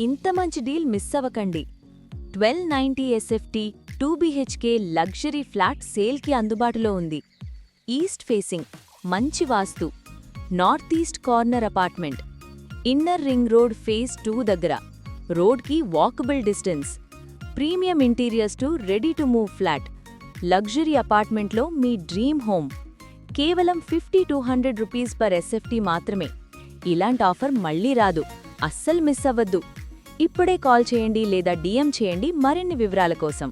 ఇంత మంచి deal miss అవ్వకండి. 1290 ఎస్ఎఫ్టీ 2BHK లగ్జరీ ఫ్లాట్ సేల్కి అందుబాటులో ఉంది. ఈస్ట్ ఫేసింగ్, మంచి vastu, north east corner apartment, inner ring road phase 2 దగ్గర, రోడ్కి walkable distance, premium interiors to ready to move flat, luxury అపార్ట్మెంట్లో మీ డ్రీమ్ హోమ్. కేవలం 50-200 రూపీస్ పర్ ఎస్ఎఫ్టీ మాత్రమే. ఇలాంటి ఆఫర్ మళ్ళీ రాదు, అస్సలు మిస్ అవ్వద్దు. ఇప్పుడే కాల్ చేయండి లేదా DM చేయండి మరిన్ని వివరాల కోసం.